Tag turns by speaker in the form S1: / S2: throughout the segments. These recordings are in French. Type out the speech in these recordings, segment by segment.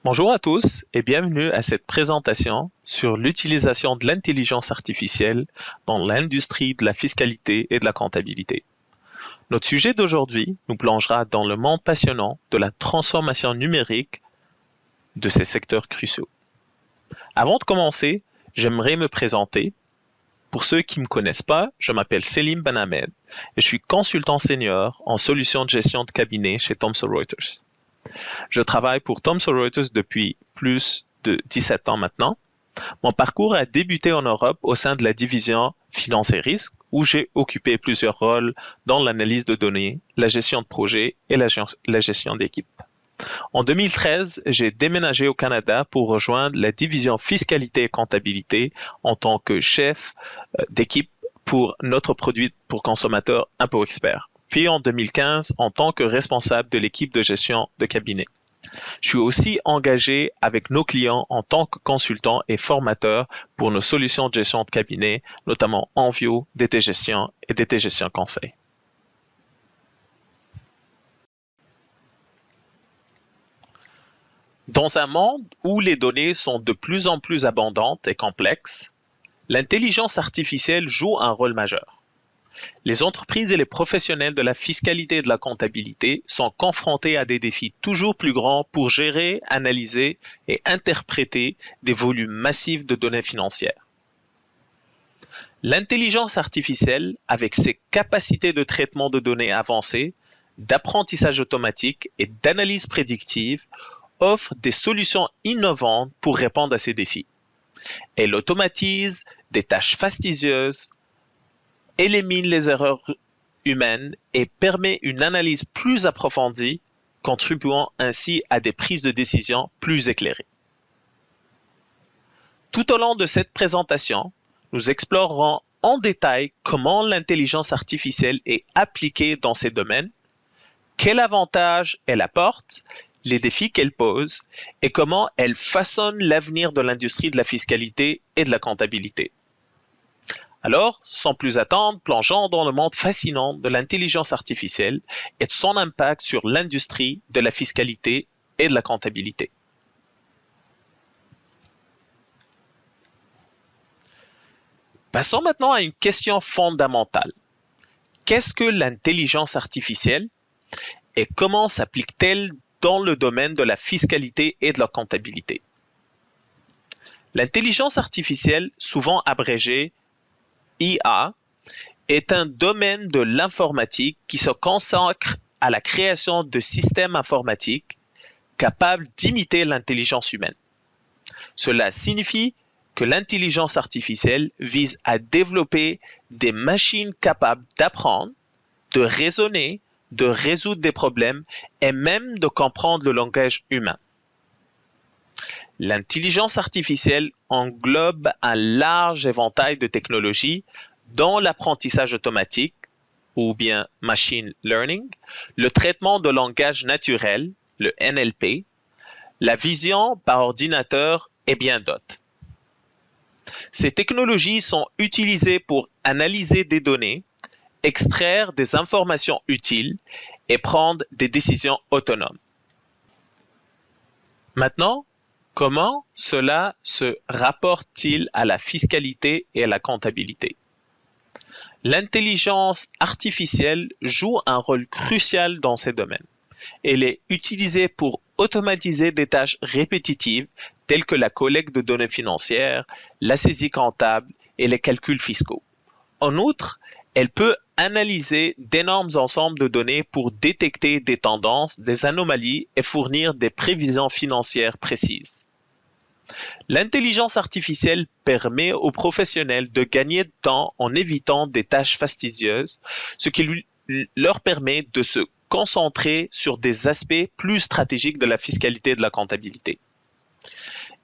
S1: Bonjour à tous et bienvenue à cette présentation sur l'utilisation de l'intelligence artificielle dans l'industrie de la fiscalité et de la comptabilité. Notre sujet d'aujourd'hui nous plongera dans le monde passionnant de la transformation numérique de ces secteurs cruciaux. Avant de commencer, j'aimerais me présenter. Pour ceux qui ne me connaissent pas, je m'appelle Selim Ben Ahmed et je suis consultant senior en solutions de gestion de cabinet chez Thomson Reuters. Je travaille pour Thomson Reuters depuis plus de 17 ans maintenant. Mon parcours a débuté en Europe au sein de la division Finance et Risques, où j'ai occupé plusieurs rôles dans l'analyse de données, la gestion de projets et la gestion d'équipe. En 2013, j'ai déménagé au Canada pour rejoindre la division Fiscalité et Comptabilité en tant que chef d'équipe pour notre produit pour consommateurs ImpoExpert. Puis en 2015 en tant que responsable de l'équipe de gestion de cabinet. Je suis aussi engagé avec nos clients en tant que consultant et formateur pour nos solutions de gestion de cabinet, notamment Envio, DT Gestion et DT Gestion Conseil. Dans un monde où les données sont de plus en plus abondantes et complexes, l'intelligence artificielle joue un rôle majeur. Les entreprises et les professionnels de la fiscalité et de la comptabilité sont confrontés à des défis toujours plus grands pour gérer, analyser et interpréter des volumes massifs de données financières. L'intelligence artificielle, avec ses capacités de traitement de données avancées, d'apprentissage automatique et d'analyse prédictive, offre des solutions innovantes pour répondre à ces défis. Elle automatise des tâches fastidieuses, élimine les erreurs humaines et permet une analyse plus approfondie, contribuant ainsi à des prises de décision plus éclairées. Tout au long de cette présentation, nous explorerons en détail comment l'intelligence artificielle est appliquée dans ces domaines, quels avantages elle apporte, les défis qu'elle pose et comment elle façonne l'avenir de l'industrie de la fiscalité et de la comptabilité. Alors, sans plus attendre, plongeons dans le monde fascinant de l'intelligence artificielle et de son impact sur l'industrie de la fiscalité et de la comptabilité. Passons maintenant à une question fondamentale. Qu'est-ce que l'intelligence artificielle et comment s'applique-t-elle dans le domaine de la fiscalité et de la comptabilité? L'intelligence artificielle, souvent abrégée IA, est un domaine de l'informatique qui se consacre à la création de systèmes informatiques capables d'imiter l'intelligence humaine. Cela signifie que l'intelligence artificielle vise à développer des machines capables d'apprendre, de raisonner, de résoudre des problèmes et même de comprendre le langage humain. L'intelligence artificielle englobe un large éventail de technologies dont l'apprentissage automatique, ou bien machine learning, le traitement de langage naturel, le NLP, la vision par ordinateur et bien d'autres. Ces technologies sont utilisées pour analyser des données, extraire des informations utiles et prendre des décisions autonomes. Maintenant, comment cela se rapporte-t-il à la fiscalité et à la comptabilité? L'intelligence artificielle joue un rôle crucial dans ces domaines. Elle est utilisée pour automatiser des tâches répétitives telles que la collecte de données financières, la saisie comptable et les calculs fiscaux. En outre, elle peut analyser d'énormes ensembles de données pour détecter des tendances, des anomalies et fournir des prévisions financières précises. L'intelligence artificielle permet aux professionnels de gagner de temps en évitant des tâches fastidieuses, ce qui leur permet de se concentrer sur des aspects plus stratégiques de la fiscalité et de la comptabilité.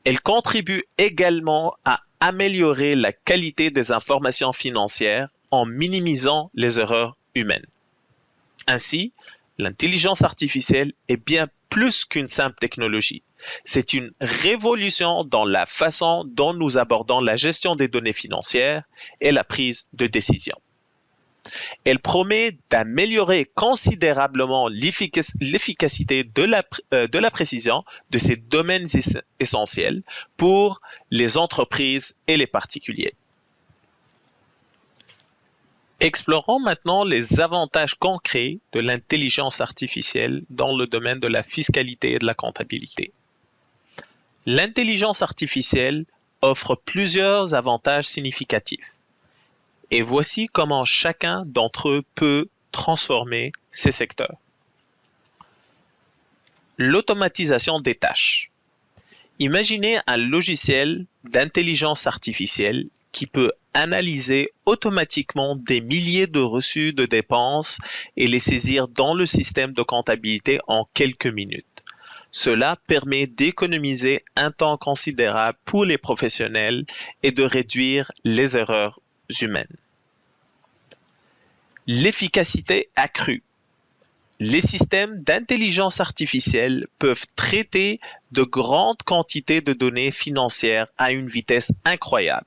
S1: Elle contribue également à améliorer la qualité des informations financières en minimisant les erreurs humaines. Ainsi, l'intelligence artificielle est bien plus qu'une simple technologie. C'est une révolution dans la façon dont nous abordons la gestion des données financières et la prise de décision. Elle promet d'améliorer considérablement l'efficacité de la précision de ces domaines essentiels pour les entreprises et les particuliers. Explorons maintenant les avantages concrets de l'intelligence artificielle dans le domaine de la fiscalité et de la comptabilité. L'intelligence artificielle offre plusieurs avantages significatifs. Et voici comment chacun d'entre eux peut transformer ces secteurs. L'automatisation des tâches. Imaginez un logiciel d'intelligence artificielle qui peut analyser automatiquement des milliers de reçus de dépenses et les saisir dans le système de comptabilité en quelques minutes. Cela permet d'économiser un temps considérable pour les professionnels et de réduire les erreurs humaines. L'efficacité accrue. Les systèmes d'intelligence artificielle peuvent traiter de grandes quantités de données financières à une vitesse incroyable,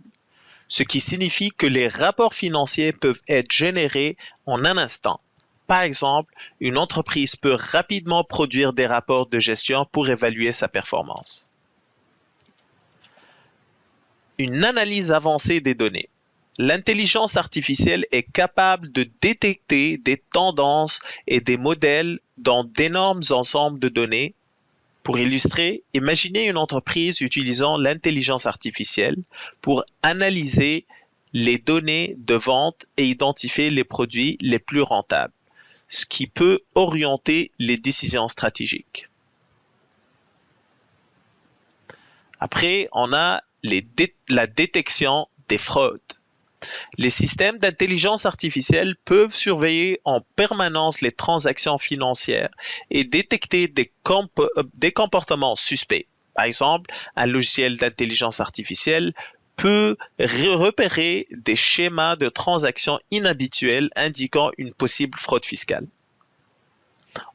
S1: ce qui signifie que les rapports financiers peuvent être générés en un instant. Par exemple, une entreprise peut rapidement produire des rapports de gestion pour évaluer sa performance. Une analyse avancée des données. L'intelligence artificielle est capable de détecter des tendances et des modèles dans d'énormes ensembles de données. Pour illustrer, imaginez une entreprise utilisant l'intelligence artificielle pour analyser les données de vente et identifier les produits les plus rentables, ce qui peut orienter les décisions stratégiques. Après, on a la détection des fraudes. Les systèmes d'intelligence artificielle peuvent surveiller en permanence les transactions financières et détecter des comportements suspects. Par exemple, un logiciel d'intelligence artificielle peut repérer des schémas de transactions inhabituels indiquant une possible fraude fiscale.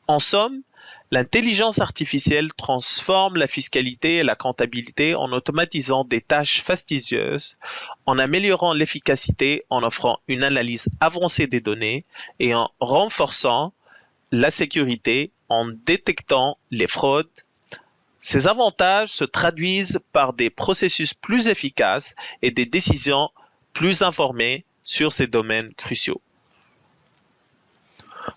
S1: En somme, l'intelligence artificielle transforme la fiscalité et la comptabilité en automatisant des tâches fastidieuses, en améliorant l'efficacité, en offrant une analyse avancée des données et en renforçant la sécurité en détectant les fraudes. Ces avantages se traduisent par des processus plus efficaces et des décisions plus informées sur ces domaines cruciaux.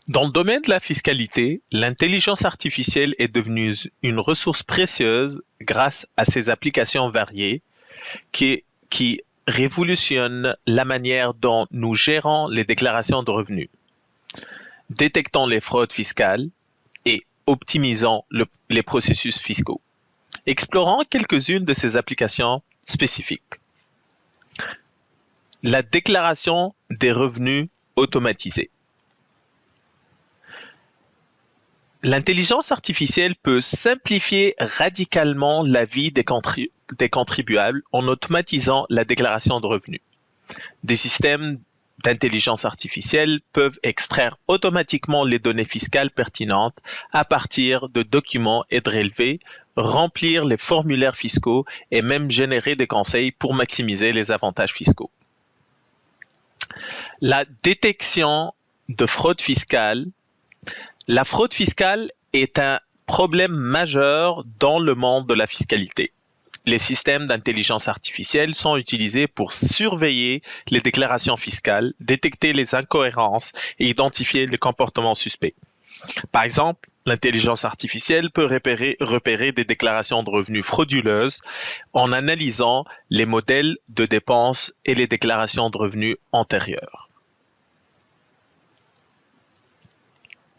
S1: Dans le domaine de la fiscalité, l'intelligence artificielle est devenue une ressource précieuse grâce à ses applications variées qui révolutionnent la manière dont nous gérons les déclarations de revenus, détectons les fraudes fiscales et optimisons les processus fiscaux. Explorons quelques-unes de ces applications spécifiques. La déclaration des revenus automatisée. L'intelligence artificielle peut simplifier radicalement la vie des contribuables en automatisant la déclaration de revenus. Des systèmes d'intelligence artificielle peuvent extraire automatiquement les données fiscales pertinentes à partir de documents et de relevés, remplir les formulaires fiscaux et même générer des conseils pour maximiser les avantages fiscaux. La détection de fraude fiscale. La fraude fiscale est un problème majeur dans le monde de la fiscalité. Les systèmes d'intelligence artificielle sont utilisés pour surveiller les déclarations fiscales, détecter les incohérences et identifier les comportements suspects. Par exemple, l'intelligence artificielle peut repérer des déclarations de revenus frauduleuses en analysant les modèles de dépenses et les déclarations de revenus antérieures.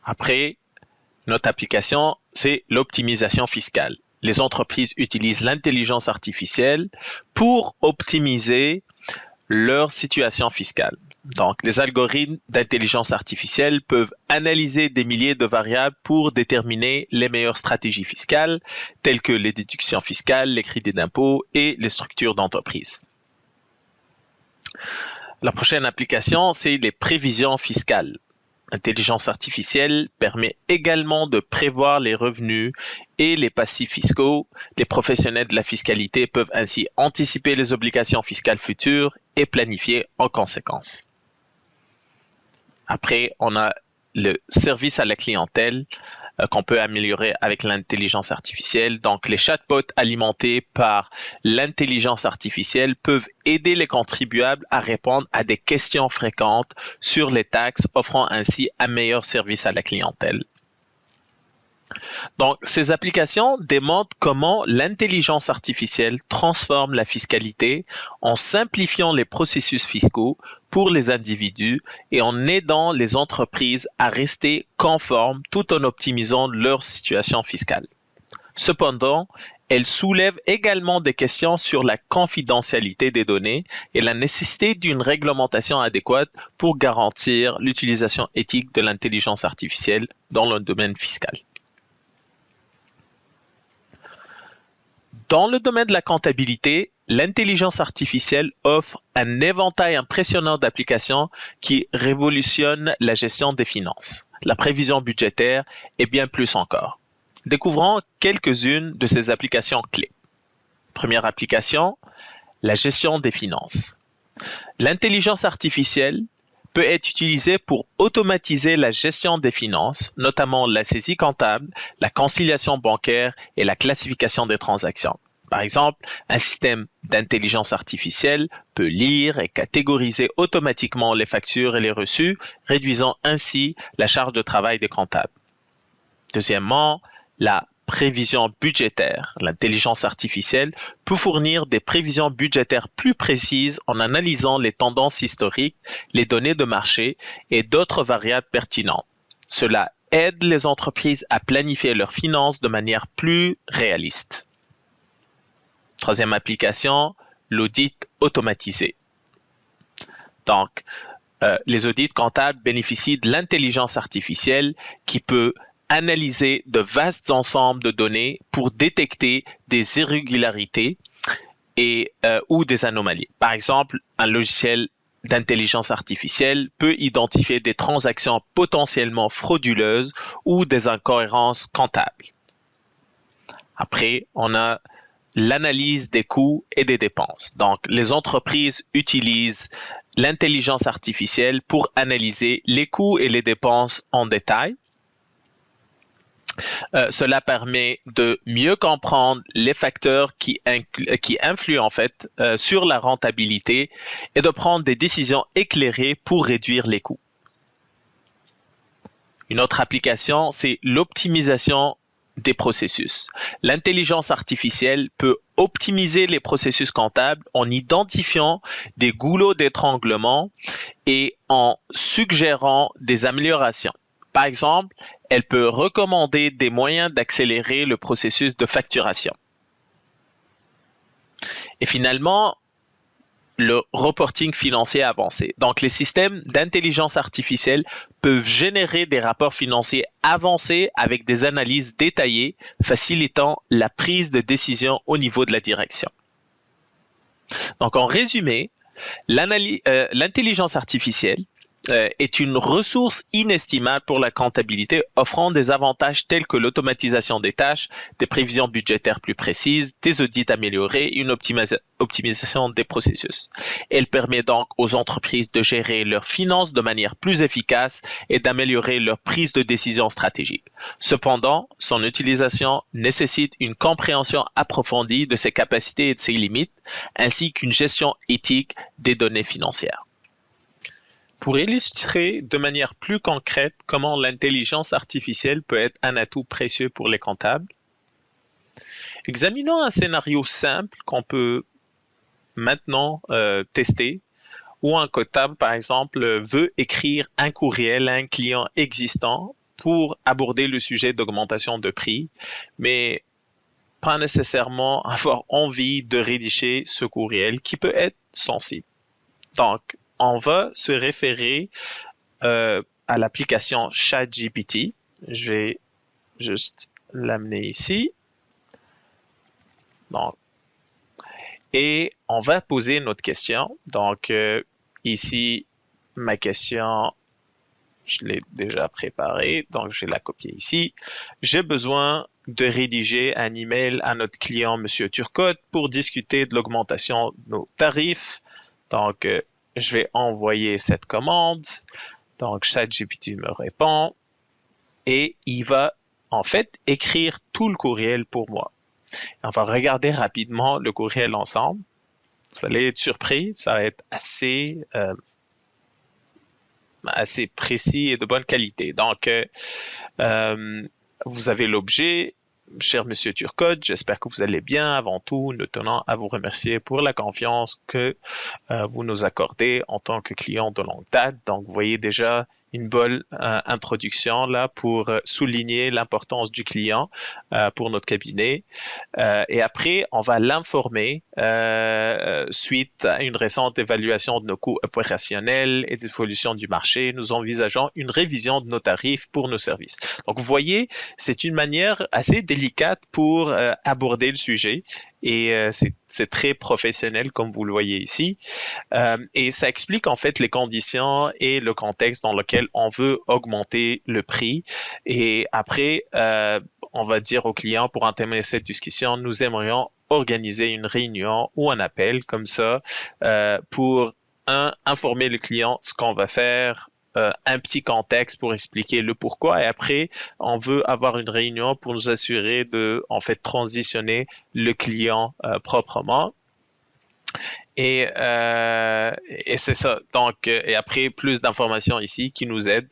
S1: Après, notre application, c'est l'optimisation fiscale. Les entreprises utilisent l'intelligence artificielle pour optimiser leur situation fiscale. Donc, les algorithmes d'intelligence artificielle peuvent analyser des milliers de variables pour déterminer les meilleures stratégies fiscales, telles que les déductions fiscales, les crédits d'impôt et les structures d'entreprise. La prochaine application, c'est les prévisions fiscales. L'intelligence artificielle permet également de prévoir les revenus et les passifs fiscaux. Les professionnels de la fiscalité peuvent ainsi anticiper les obligations fiscales futures et planifier en conséquence. Après, on a le service à la clientèle qu'on peut améliorer avec l'intelligence artificielle. Donc, les chatbots alimentés par l'intelligence artificielle peuvent aider les contribuables à répondre à des questions fréquentes sur les taxes, offrant ainsi un meilleur service à la clientèle. Donc, ces applications démontrent comment l'intelligence artificielle transforme la fiscalité en simplifiant les processus fiscaux pour les individus et en aidant les entreprises à rester conformes tout en optimisant leur situation fiscale. Cependant, elles soulèvent également des questions sur la confidentialité des données et la nécessité d'une réglementation adéquate pour garantir l'utilisation éthique de l'intelligence artificielle dans le domaine fiscal. Dans le domaine de la comptabilité, l'intelligence artificielle offre un éventail impressionnant d'applications qui révolutionnent la gestion des finances, la prévision budgétaire et bien plus encore. Découvrons quelques-unes de ces applications clés. Première application, la gestion des finances. L'intelligence artificielle peut être utilisée pour automatiser la gestion des finances, notamment la saisie comptable, la conciliation bancaire et la classification des transactions. Par exemple, un système d'intelligence artificielle peut lire et catégoriser automatiquement les factures et les reçus, réduisant ainsi la charge de travail des comptables. Deuxièmement, la prévision budgétaire. L'intelligence artificielle peut fournir des prévisions budgétaires plus précises en analysant les tendances historiques, les données de marché et d'autres variables pertinentes. Cela aide les entreprises à planifier leurs finances de manière plus réaliste. Troisième application, l'audit automatisé. Donc, les audits comptables bénéficient de l'intelligence artificielle qui peut analyser de vastes ensembles de données pour détecter des irrégularités ou des anomalies. Par exemple, un logiciel d'intelligence artificielle peut identifier des transactions potentiellement frauduleuses ou des incohérences comptables. Après, on a l'analyse des coûts et des dépenses. Donc, les entreprises utilisent l'intelligence artificielle pour analyser les coûts et les dépenses en détail. Cela permet de mieux comprendre les facteurs qui influent en fait sur la rentabilité et de prendre des décisions éclairées pour réduire les coûts. Une autre application, c'est l'optimisation des processus. L'intelligence artificielle peut optimiser les processus comptables en identifiant des goulots d'étranglement et en suggérant des améliorations. Par exemple, elle peut recommander des moyens d'accélérer le processus de facturation. Et finalement, le reporting financier avancé. Donc, les systèmes d'intelligence artificielle peuvent générer des rapports financiers avancés avec des analyses détaillées, facilitant la prise de décision au niveau de la direction. Donc, en résumé, l'intelligence artificielle est une ressource inestimable pour la comptabilité, offrant des avantages tels que l'automatisation des tâches, des prévisions budgétaires plus précises, des audits améliorés et une optimisation des processus. Elle permet donc aux entreprises de gérer leurs finances de manière plus efficace et d'améliorer leur prise de décision stratégique. Cependant, son utilisation nécessite une compréhension approfondie de ses capacités et de ses limites, ainsi qu'une gestion éthique des données financières. Pour illustrer de manière plus concrète comment l'intelligence artificielle peut être un atout précieux pour les comptables, examinons un scénario simple qu'on peut maintenant tester, où un comptable, par exemple, veut écrire un courriel à un client existant pour aborder le sujet d'augmentation de prix, mais pas nécessairement avoir envie de rédiger ce courriel qui peut être sensible. Donc, on va se référer à l'application ChatGPT. Je vais juste l'amener ici. Donc, et on va poser notre question. Donc, ici, ma question, je l'ai déjà préparée, donc je vais la copier ici. J'ai besoin de rédiger un email à notre client, Monsieur Turcotte, pour discuter de l'augmentation de nos tarifs. Donc, je vais envoyer cette commande. Donc, ChatGPT me répond et il va en fait écrire tout le courriel pour moi. On va regarder rapidement le courriel ensemble. Vous allez être surpris, ça va être assez précis et de bonne qualité. Donc, vous avez l'objet. Cher Monsieur Turcotte, j'espère que vous allez bien. Avant tout, nous tenons à vous remercier pour la confiance que vous nous accordez en tant que client de longue date. Donc, vous voyez déjà une bonne introduction là pour souligner l'importance du client pour notre cabinet. Et après, on va l'informer suite à une récente évaluation de nos coûts opérationnels et des évolutions du marché. Nous envisageons une révision de nos tarifs pour nos services. Donc, vous voyez, c'est une manière assez délicate pour aborder le sujet et c'est très professionnel comme vous le voyez ici. Et ça explique en fait les conditions et le contexte dans lequel on veut augmenter le prix. Et après, on va dire au client pour entamer cette discussion, nous aimerions organiser une réunion ou un appel comme ça pour informer le client ce qu'on va faire, un petit contexte pour expliquer le pourquoi et après on veut avoir une réunion pour nous assurer de en fait transitionner le client proprement. Et c'est ça. Donc, et après, plus d'informations ici qui nous aident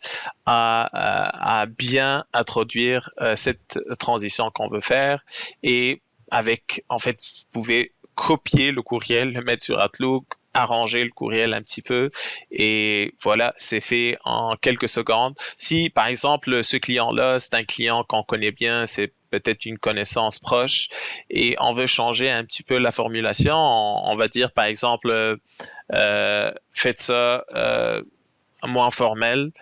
S1: à bien introduire cette transition qu'on veut faire. Et avec, en fait, vous pouvez copier le courriel, le mettre sur Outlook, arranger le courriel un petit peu et voilà, c'est fait en quelques secondes. Si par exemple ce client-là, c'est un client qu'on connaît bien, c'est peut-être une connaissance proche et on veut changer un petit peu la formulation, on va dire par exemple faites ça moins formel.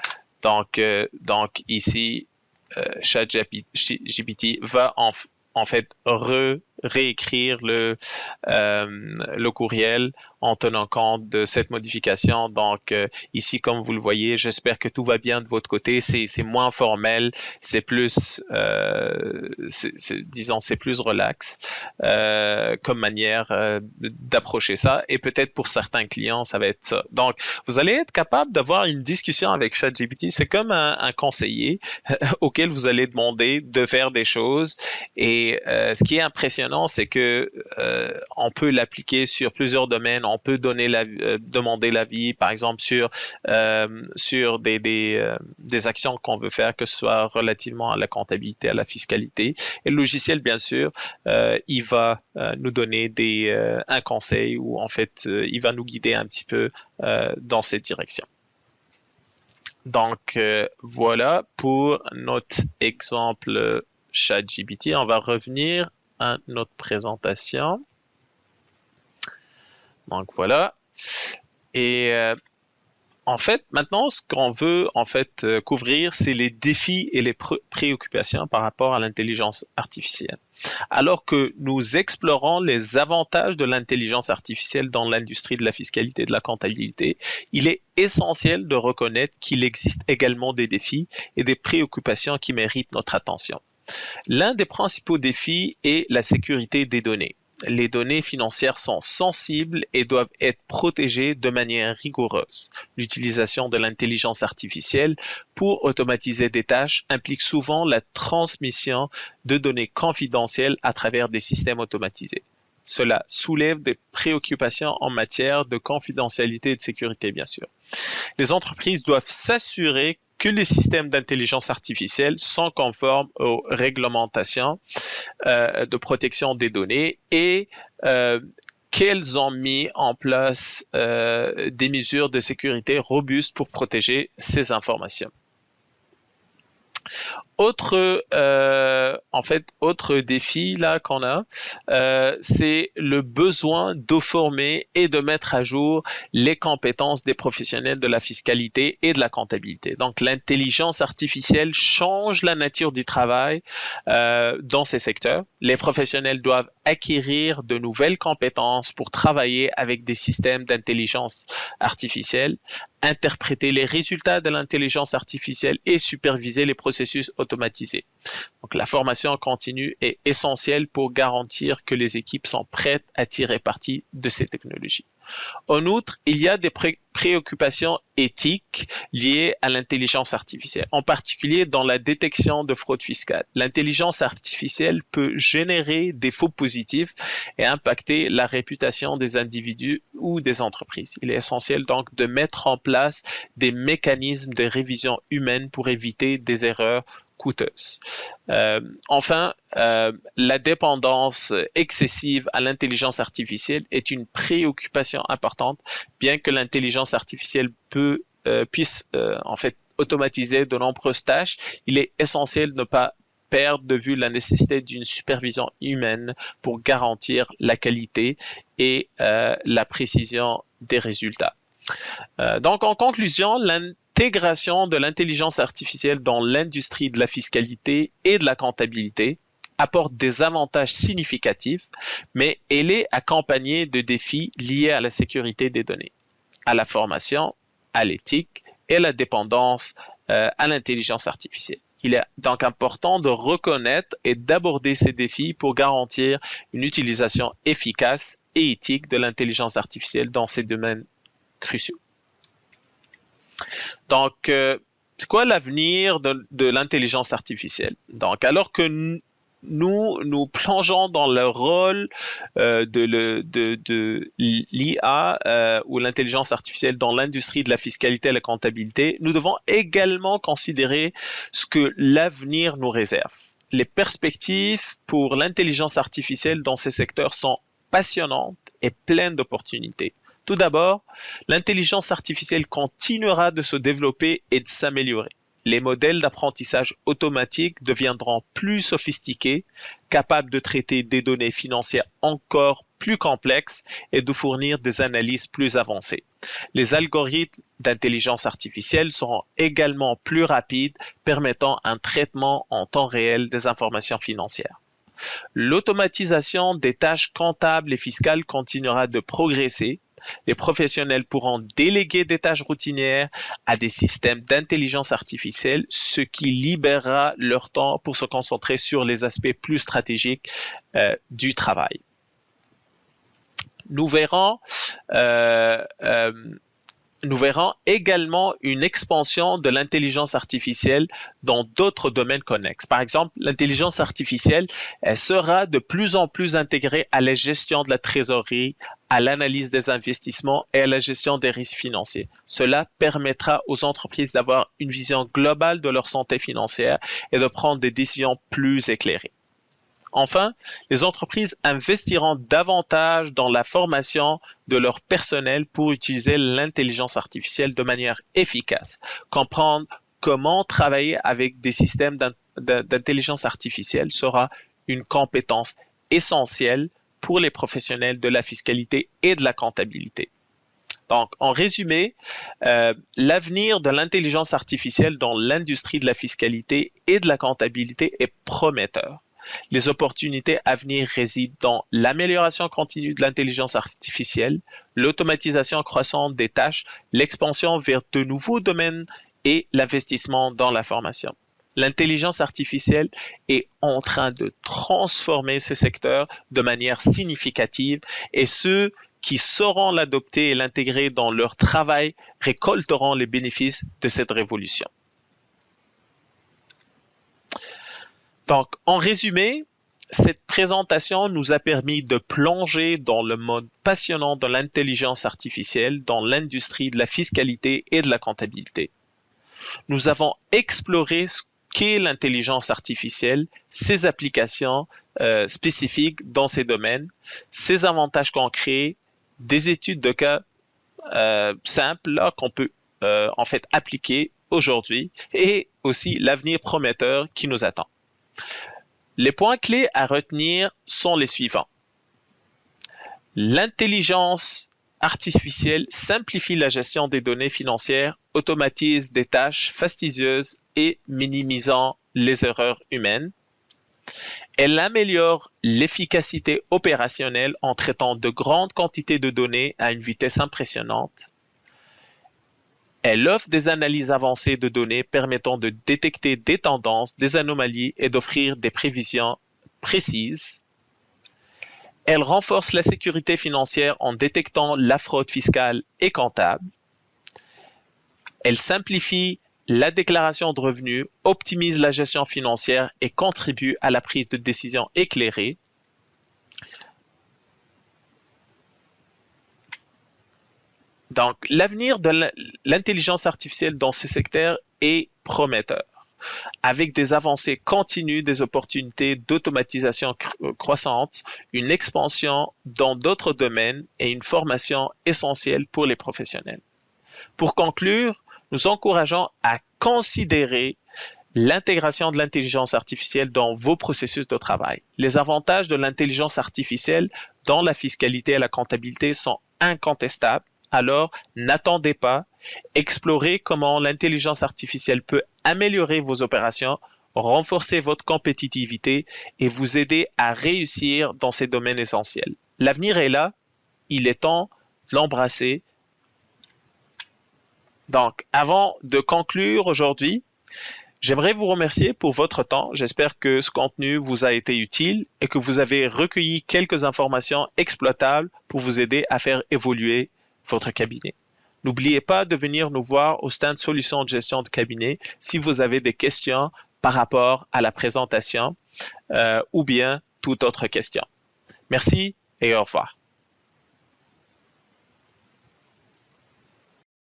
S1: Donc ici, ChatGPT va en fait réécrire le courriel en tenant compte de cette modification. Donc ici, comme vous le voyez, j'espère que tout va bien de votre côté. C'est moins formel, c'est plus, disons, c'est plus relax comme manière d'approcher ça. Et peut-être pour certains clients, ça va être ça. Donc, vous allez être capable d'avoir une discussion avec ChatGPT. C'est comme un conseiller auquel vous allez demander de faire des choses. Et ce qui est impressionnant, c'est que on peut l'appliquer sur plusieurs domaines. On peut demander l'avis, par exemple, sur des actions qu'on veut faire, que ce soit relativement à la comptabilité, à la fiscalité. Et le logiciel, bien sûr, il va nous donner un conseil ou en fait, il va nous guider un petit peu dans cette direction. Donc, voilà pour notre exemple ChatGPT. On va revenir à notre présentation. Donc, voilà. Et en fait, maintenant, ce qu'on veut en fait couvrir, c'est les défis et les préoccupations par rapport à l'intelligence artificielle. Alors que nous explorons les avantages de l'intelligence artificielle dans l'industrie de la fiscalité et de la comptabilité, il est essentiel de reconnaître qu'il existe également des défis et des préoccupations qui méritent notre attention. L'un des principaux défis est la sécurité des données. Les données financières sont sensibles et doivent être protégées de manière rigoureuse. L'utilisation de l'intelligence artificielle pour automatiser des tâches implique souvent la transmission de données confidentielles à travers des systèmes automatisés. Cela soulève des préoccupations en matière de confidentialité et de sécurité, bien sûr. Les entreprises doivent s'assurer que les systèmes d'intelligence artificielle sont conformes aux réglementations de protection des données et qu'elles ont mis en place des mesures de sécurité robustes pour protéger ces informations. Autre défi là qu'on a, c'est le besoin de former et de mettre à jour les compétences des professionnels de la fiscalité et de la comptabilité. Donc, l'intelligence artificielle change la nature du travail dans ces secteurs. Les professionnels doivent acquérir de nouvelles compétences pour travailler avec des systèmes d'intelligence artificielle, interpréter les résultats de l'intelligence artificielle et superviser les processus automatisés. Donc, la formation continue est essentielle pour garantir que les équipes sont prêtes à tirer parti de ces technologies. En outre, il y a des préoccupations éthiques liées à l'intelligence artificielle, en particulier dans la détection de fraude fiscale. L'intelligence artificielle peut générer des faux positifs et impacter la réputation des individus ou des entreprises. Il est essentiel donc de mettre en place des mécanismes de révision humaine pour éviter des erreurs coûteuses. Enfin, la dépendance excessive à l'intelligence artificielle est une préoccupation importante, bien que l'intelligence artificielle puisse en fait automatiser de nombreuses tâches. Il est essentiel de ne pas perdre de vue la nécessité d'une supervision humaine pour garantir la qualité et la précision des résultats. Donc, en conclusion, l'intégration de l'intelligence artificielle dans l'industrie de la fiscalité et de la comptabilité apporte des avantages significatifs, mais elle est accompagnée de défis liés à la sécurité des données, à la formation, à l'éthique et à la dépendance à l'intelligence artificielle. Il est donc important de reconnaître et d'aborder ces défis pour garantir une utilisation efficace et éthique de l'intelligence artificielle dans ces domaines cruciaux. Donc, c'est quoi l'avenir de l'intelligence artificielle? Donc, alors que nous plongeons dans le rôle de l'IA ou l'intelligence artificielle dans l'industrie de la fiscalité et la comptabilité, nous devons également considérer ce que l'avenir nous réserve. Les perspectives pour l'intelligence artificielle dans ces secteurs sont passionnantes et pleines d'opportunités. Tout d'abord, l'intelligence artificielle continuera de se développer et de s'améliorer. Les modèles d'apprentissage automatique deviendront plus sophistiqués, capables de traiter des données financières encore plus complexes et de fournir des analyses plus avancées. Les algorithmes d'intelligence artificielle seront également plus rapides, permettant un traitement en temps réel des informations financières. L'automatisation des tâches comptables et fiscales continuera de progresser. Les professionnels pourront déléguer des tâches routinières à des systèmes d'intelligence artificielle, ce qui libérera leur temps pour se concentrer sur les aspects plus stratégiques du travail. Nous verrons également une expansion de l'intelligence artificielle dans d'autres domaines connexes. Par exemple, l'intelligence artificielle sera de plus en plus intégrée à la gestion de la trésorerie, à l'analyse des investissements et à la gestion des risques financiers. Cela permettra aux entreprises d'avoir une vision globale de leur santé financière et de prendre des décisions plus éclairées. Enfin, les entreprises investiront davantage dans la formation de leur personnel pour utiliser l'intelligence artificielle de manière efficace, comprendre comment travailler avec des systèmes d'intelligence artificielle sera une compétence essentielle pour les professionnels de la fiscalité et de la comptabilité. Donc, en résumé, l'avenir de l'intelligence artificielle dans l'industrie de la fiscalité et de la comptabilité est prometteur. Les opportunités à venir résident dans l'amélioration continue de l'intelligence artificielle, l'automatisation croissante des tâches, l'expansion vers de nouveaux domaines et l'investissement dans la formation. L'intelligence artificielle est en train de transformer ces secteurs de manière significative et ceux qui sauront l'adopter et l'intégrer dans leur travail récolteront les bénéfices de cette révolution. Donc, en résumé, cette présentation nous a permis de plonger dans le monde passionnant de l'intelligence artificielle dans l'industrie de la fiscalité et de la comptabilité. Nous avons exploré ce qu'est l'intelligence artificielle, ses applications spécifiques dans ces domaines, ses avantages concrets, des études de cas simples qu'on peut en fait appliquer aujourd'hui et aussi l'avenir prometteur qui nous attend. Les points clés à retenir sont les suivants. L'intelligence artificielle simplifie la gestion des données financières, automatise des tâches fastidieuses et minimisant les erreurs humaines. Elle améliore l'efficacité opérationnelle en traitant de grandes quantités de données à une vitesse impressionnante. Elle offre des analyses avancées de données permettant de détecter des tendances, des anomalies et d'offrir des prévisions précises. Elle renforce la sécurité financière en détectant la fraude fiscale et comptable. Elle simplifie la déclaration de revenus, optimise la gestion financière et contribue à la prise de décision éclairée. Donc, l'avenir de l'intelligence artificielle dans ces secteurs est prometteur, avec des avancées continues, des opportunités d'automatisation croissantes, une expansion dans d'autres domaines et une formation essentielle pour les professionnels. Pour conclure, nous encourageons à considérer l'intégration de l'intelligence artificielle dans vos processus de travail. Les avantages de l'intelligence artificielle dans la fiscalité et la comptabilité sont incontestables. Alors, n'attendez pas, explorez comment l'intelligence artificielle peut améliorer vos opérations, renforcer votre compétitivité et vous aider à réussir dans ces domaines essentiels. L'avenir est là, il est temps de l'embrasser. Donc, avant de conclure aujourd'hui, j'aimerais vous remercier pour votre temps. J'espère que ce contenu vous a été utile et que vous avez recueilli quelques informations exploitables pour vous aider à faire évoluer votre cabinet. N'oubliez pas de venir nous voir au stand Solutions de gestion de cabinet si vous avez des questions par rapport à la présentation ou bien toute autre question. Merci et au revoir.